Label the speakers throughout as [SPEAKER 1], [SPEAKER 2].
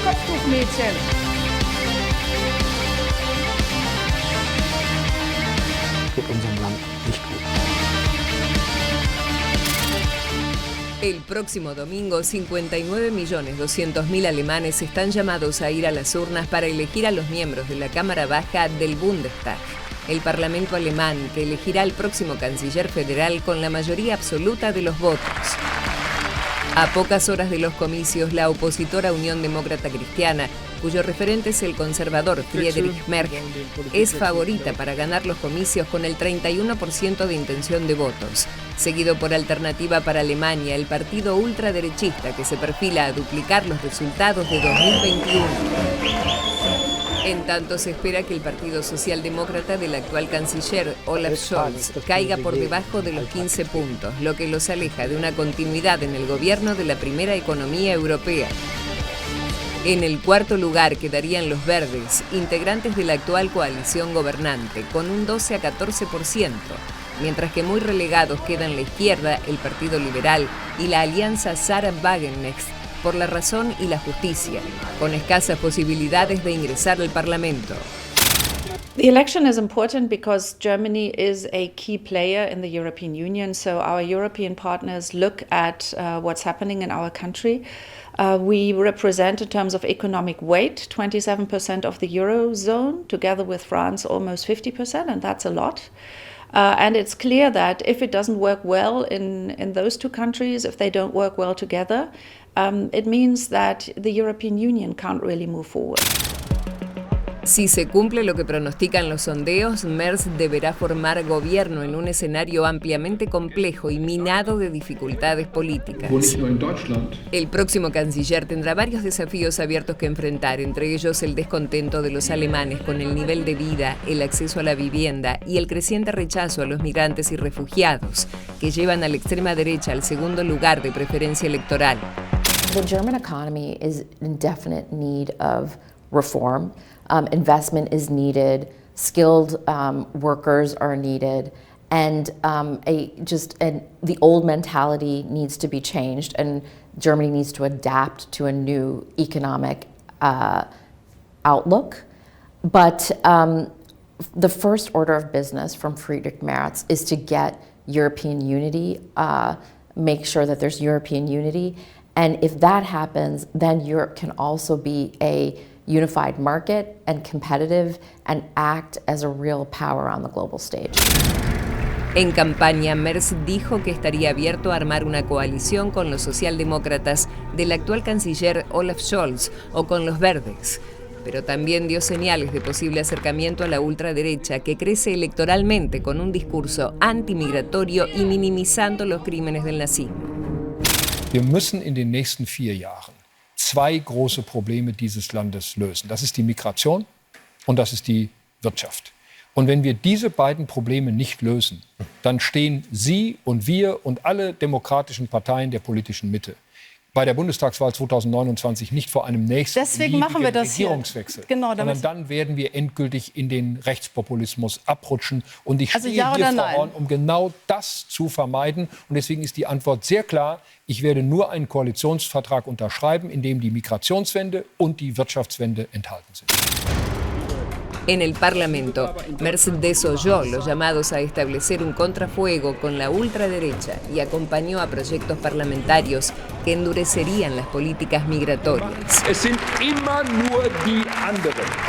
[SPEAKER 1] das Kopftuchmädchen.
[SPEAKER 2] Tut unserem Land nicht gut.
[SPEAKER 3] El próximo domingo, 59.200.000 alemanes están llamados a ir a las urnas para elegir a los miembros de la Cámara Baja del Bundestag, el parlamento alemán que elegirá al próximo canciller federal con la mayoría absoluta de los votos. A pocas horas de los comicios, la opositora Unión Demócrata Cristiana, cuyo referente es el conservador Friedrich Merz, es favorita para ganar los comicios con el 31% de intención de votos, seguido por Alternativa para Alemania, el partido ultraderechista que se perfila a duplicar los resultados de 2021. En tanto, se espera que el Partido Socialdemócrata del actual canciller Olaf Scholz caiga por debajo de los 15 puntos, lo que los aleja de una continuidad en el gobierno de la primera economía europea. En el cuarto lugar quedarían los verdes, integrantes de la actual coalición gobernante, con un 12 a 14%, mientras que muy relegados quedan la izquierda, el Partido Liberal y la alianza Sarah Wagenknecht por la razón y la justicia, con escasas posibilidades de ingresar al Parlamento.
[SPEAKER 4] The election is important because Germany is a key player in the European Union, so our European partners look at what's happening in our country. We represent, in terms of economic weight, 27% of the Eurozone, together with France almost 50%, and that's a lot. And it's clear that if it doesn't work well in those two countries, if they don't work well together, it means that the European Union can't really move forward.
[SPEAKER 3] Si se cumple lo que pronostican los sondeos, Merz deberá formar gobierno en un escenario ampliamente complejo y minado de dificultades políticas. El próximo canciller tendrá varios desafíos abiertos que enfrentar, entre ellos el descontento de los alemanes con el nivel de vida, el acceso a la vivienda y el creciente rechazo a los migrantes y refugiados, que llevan a la extrema derecha al segundo lugar de preferencia electoral.
[SPEAKER 5] The German economy is in definite need of reform. Investment is needed, skilled workers are needed, and the old mentality needs to be changed, and Germany needs to adapt to a new economic outlook. But the first order of business from Friedrich Merz is to get European unity, make sure that there's European unity, and if that happens, then Europe can also be a unified market and competitive and act as a real power on the global stage.
[SPEAKER 3] En campaña, Merz dijo que estaría abierto a armar una coalición con los socialdemócratas del actual canciller Olaf Scholz o con los verdes, pero también dio señales de posible acercamiento a la ultraderecha que crece electoralmente con un discurso antimigratorio y minimizando los crímenes del nazismo.
[SPEAKER 6] Wir müssen in den nächsten 4 Jahren 2 große Probleme dieses Landes lösen. Das ist die Migration und das ist die Wirtschaft. Und wenn wir diese beiden Probleme nicht lösen, dann stehen Sie und wir und alle demokratischen Parteien der politischen Mitte bei der Bundestagswahl 2029 nicht vor einem nächsten Regierungswechsel, sondern dann werden wir endgültig in den Rechtspopulismus abrutschen. Und ich stehe hier, Frau Horn, um genau das zu vermeiden. Und deswegen ist die Antwort sehr klar. Ich werde nur einen Koalitionsvertrag unterschreiben, in dem die Migrationswende und die Wirtschaftswende enthalten sind.
[SPEAKER 3] En el Parlamento, Merz desoyó los llamados a establecer un contrafuego con la ultraderecha y acompañó a proyectos parlamentarios que endurecerían las políticas migratorias.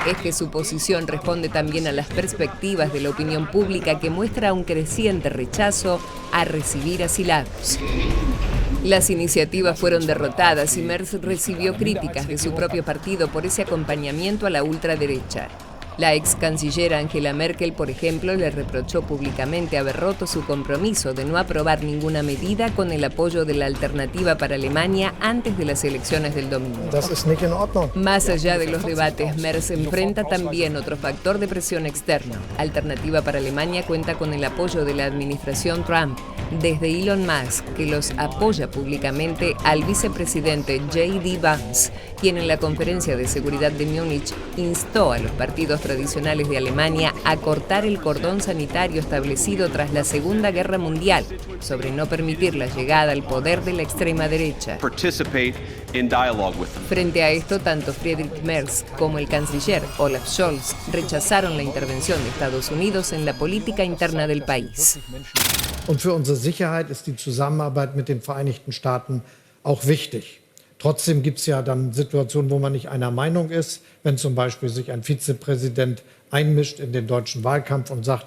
[SPEAKER 3] Es que su posición responde también a las perspectivas de la opinión pública que muestra un creciente rechazo a recibir asilados. Las iniciativas fueron derrotadas y Merz recibió críticas de su propio partido por ese acompañamiento a la ultraderecha. La ex canciller Angela Merkel, por ejemplo, le reprochó públicamente haber roto su compromiso de no aprobar ninguna medida con el apoyo de la Alternativa para Alemania antes de las elecciones del domingo. Más allá de los debates, Merz enfrenta también otro factor de presión externo. Alternativa para Alemania cuenta con el apoyo de la administración Trump, Desde Elon Musk, que los apoya públicamente, al vicepresidente J.D. Vance, quien en la conferencia de seguridad de Múnich instó a los partidos tradicionales de Alemania a cortar el cordón sanitario establecido tras la Segunda Guerra Mundial sobre no permitir la llegada al poder de la extrema derecha. Frente a esto, tanto Friedrich Merz como el canciller Olaf Scholz rechazaron la intervención de Estados Unidos en la política interna del país.
[SPEAKER 7] Und für unsere Sicherheit ist die Zusammenarbeit mit den Vereinigten Staaten auch wichtig. Trotzdem gibt es ja dann Situationen, wo man nicht einer Meinung ist, wenn zum Beispiel sich ein Vizepräsident einmischt in den deutschen Wahlkampf und sagt,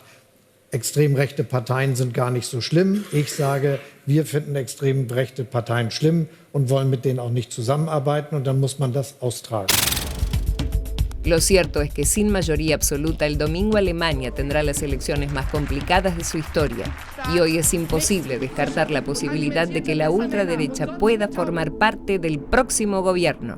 [SPEAKER 7] extrem rechte Parteien sind gar nicht so schlimm. Ich sage, wir finden extrem rechte Parteien schlimm und wollen mit denen auch nicht zusammenarbeiten, und dann muss man das austragen.
[SPEAKER 3] Lo cierto es que sin mayoría absoluta el domingo Alemania tendrá las elecciones más complicadas de su historia y hoy es imposible descartar la posibilidad de que la ultraderecha pueda formar parte del próximo gobierno.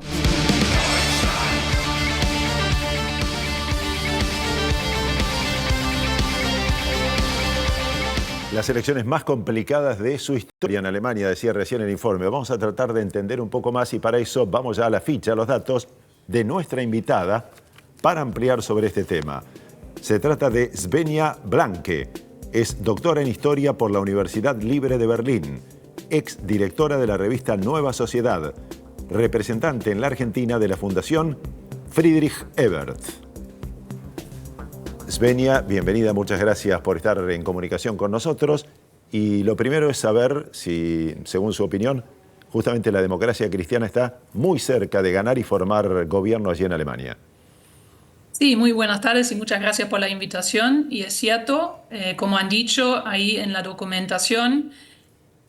[SPEAKER 8] Las elecciones más complicadas de su historia en Alemania, decía recién el informe. Vamos a tratar de entender un poco más y para eso vamos ya a la ficha, a los datos de nuestra invitada para ampliar sobre este tema. Se trata de Svenja Blanke. Es doctora en Historia por la Universidad Libre de Berlín, ex directora de la revista Nueva Sociedad, representante en la Argentina de la Fundación Friedrich Ebert. Svenja, bienvenida, muchas gracias por estar en comunicación con nosotros. Y lo primero es saber si, según su opinión, justamente la democracia cristiana está muy cerca de ganar y formar gobierno allí en Alemania.
[SPEAKER 9] Sí, muy buenas tardes y muchas gracias por la invitación. Y es cierto, como han dicho ahí en la documentación,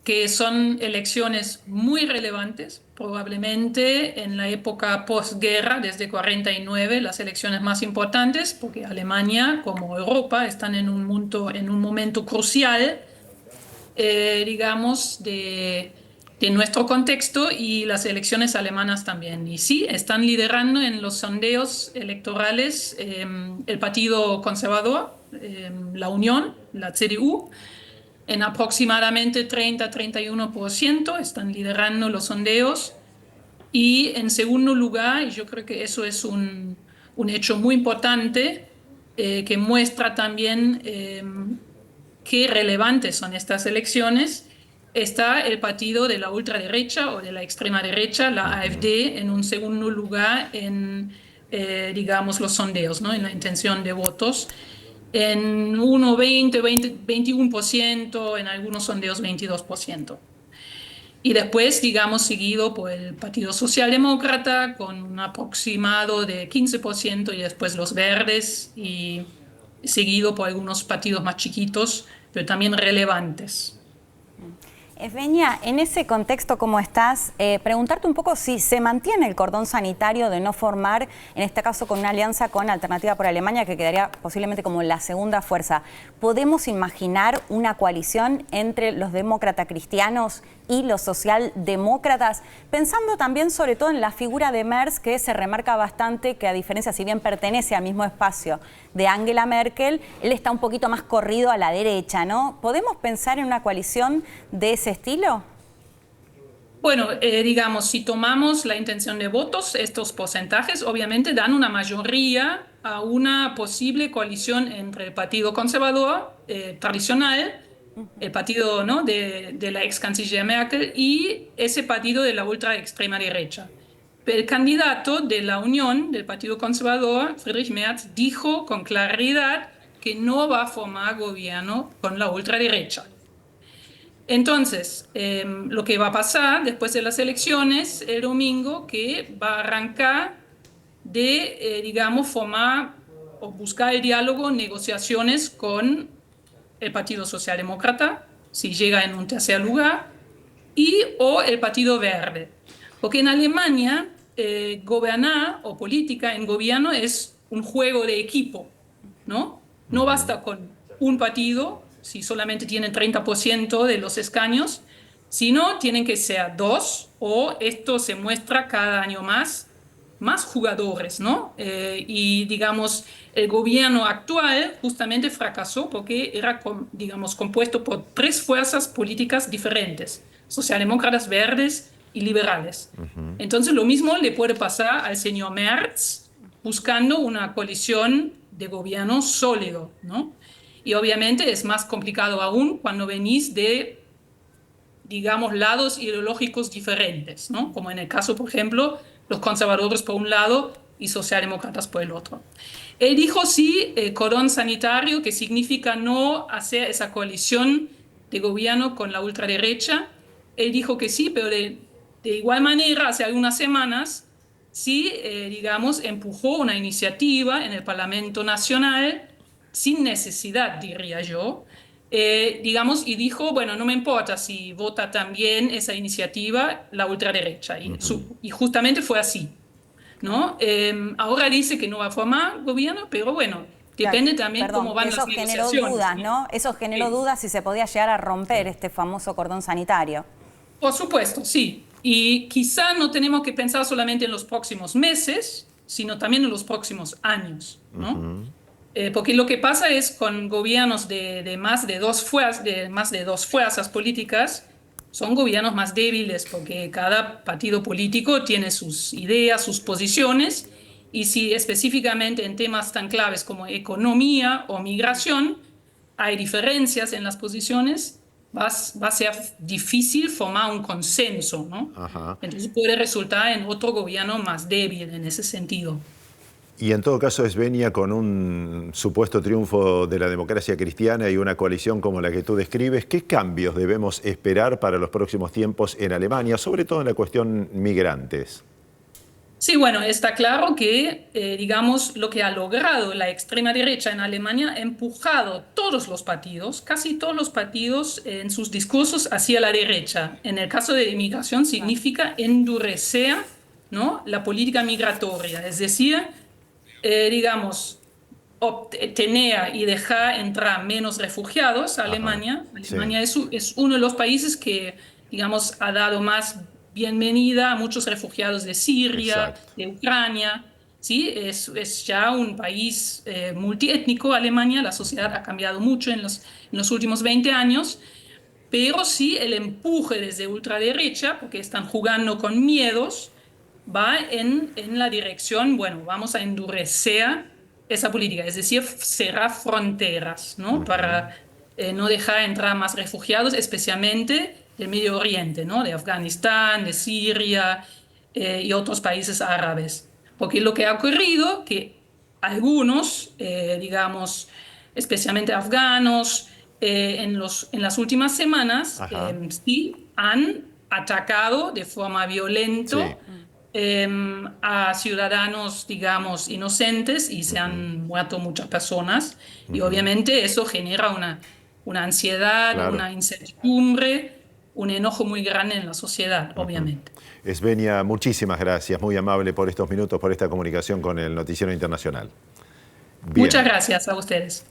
[SPEAKER 9] que son elecciones muy relevantes, probablemente en la época postguerra, desde 49, las elecciones más importantes, porque Alemania, como Europa, están en un momento crucial, digamos, de nuestro contexto, y las elecciones alemanas también. Y sí, están liderando en los sondeos electorales el Partido Conservador, la Unión, la CDU, en aproximadamente 30-31%, están liderando los sondeos. Y en segundo lugar, y yo creo que eso es un hecho muy importante, que muestra también qué relevantes son estas elecciones, está el partido de la ultraderecha o de la extrema derecha, la AfD, en un segundo lugar en, digamos, los sondeos, ¿no? En la intención de votos, en 21%, en algunos sondeos 22%. Y después, digamos, seguido por el Partido Socialdemócrata con un aproximado de 15%, y después los Verdes, y seguido por algunos partidos más chiquitos, pero también relevantes.
[SPEAKER 10] Svenja, en ese contexto, ¿cómo estás? Preguntarte un poco si se mantiene el cordón sanitario de no formar, en este caso con una alianza con Alternativa por Alemania, que quedaría posiblemente como la segunda fuerza. ¿Podemos imaginar una coalición entre los demócratas cristianos y los socialdemócratas? Pensando también sobre todo en la figura de Merz, que se remarca bastante que, a diferencia, si bien pertenece al mismo espacio de Angela Merkel, él está un poquito más corrido a la derecha, ¿no? ¿Podemos pensar en una coalición de ese estilo?
[SPEAKER 9] Bueno, digamos, si tomamos la intención de votos, estos porcentajes obviamente dan una mayoría a una posible coalición entre el Partido Conservador tradicional, el partido, ¿no?, de la ex canciller Merkel, y ese partido de la ultra extrema derecha. Pero el candidato de la Unión, del Partido Conservador, Friedrich Merz, dijo con claridad que no va a formar gobierno con la ultraderecha. Entonces, lo que va a pasar después de las elecciones el domingo, que va a arrancar de, digamos, formar o buscar el diálogo, negociaciones con el Partido Socialdemócrata, si llega en un tercer lugar, o el Partido Verde. Porque en Alemania, gobernar o política en gobierno es un juego de equipo, ¿no? No basta con un partido, si solamente tienen 30% de los escaños, sino tienen que ser dos, o esto se muestra cada año más más jugadores, ¿no? Y digamos, el gobierno actual justamente fracasó porque era, digamos, compuesto por 3 fuerzas políticas diferentes, socialdemócratas, verdes y liberales. Entonces lo mismo le puede pasar al señor Merz buscando una coalición de gobierno sólido, ¿no? Y obviamente es más complicado aún cuando venís de, digamos, lados ideológicos diferentes, ¿no? Como en el caso, por ejemplo, los conservadores por un lado y socialdemócratas por el otro. Él dijo sí, cordón sanitario, que significa no hacer esa coalición de gobierno con la ultraderecha. Él dijo que sí, pero de igual manera, hace algunas semanas, sí, digamos, empujó una iniciativa en el Parlamento Nacional, sin necesidad, diría yo, digamos, y dijo, bueno, no me importa si vota también esa iniciativa la ultraderecha. Y justamente fue así, ¿no? Ahora dice que no va a formar gobierno, pero bueno, depende también cómo van las negociaciones.
[SPEAKER 10] Eso generó dudas, ¿no? Eso generó dudas si se podía llegar a romper este famoso cordón sanitario.
[SPEAKER 9] Por supuesto, sí. Y quizá no tenemos que pensar solamente en los próximos meses, sino también en los próximos años, ¿no? Porque lo que pasa es con gobiernos de más de dos fuerzas políticas, son gobiernos más débiles porque cada partido político tiene sus ideas, sus posiciones, y si específicamente en temas tan claves como economía o migración hay diferencias en las posiciones, va a ser difícil formar un consenso, ¿no? Entonces puede resultar en otro gobierno más débil en ese sentido.
[SPEAKER 8] Y en todo caso, Esvenia, con un supuesto triunfo de la democracia cristiana y una coalición como la que tú describes, ¿qué cambios debemos esperar para los próximos tiempos en Alemania, sobre todo en la cuestión migrantes?
[SPEAKER 9] Sí, bueno, está claro que, digamos, lo que ha logrado la extrema derecha en Alemania ha empujado todos los partidos, casi todos los partidos, en sus discursos hacia la derecha. En el caso de inmigración significa endurecer, ¿no?, la política migratoria, es decir, digamos, tener y dejar entrar menos refugiados a Alemania. Alemania es uno de los países que, digamos, ha dado más bienvenida a muchos refugiados de Siria, de Ucrania. ¿Sí? Es ya un país multiétnico, Alemania. La sociedad ha cambiado mucho en los últimos 20 años, pero sí el empuje desde ultraderecha, porque están jugando con miedos, va en la dirección, bueno, vamos a endurecer esa política, es decir, cerrar fronteras, ¿no? Para no dejar entrar más refugiados, especialmente del Medio Oriente, ¿no? De Afganistán, de Siria y otros países árabes. Porque lo que ha ocurrido, que algunos, digamos, especialmente afganos, en las últimas semanas, sí han atacado de forma violenta a ciudadanos, digamos, inocentes, y se han muerto muchas personas. Y obviamente eso genera una ansiedad, una incertidumbre, un enojo muy grande en la sociedad, obviamente.
[SPEAKER 8] Esvenia, muchísimas gracias, muy amable por estos minutos, por esta comunicación con el Noticiero Internacional.
[SPEAKER 9] Muchas gracias a ustedes.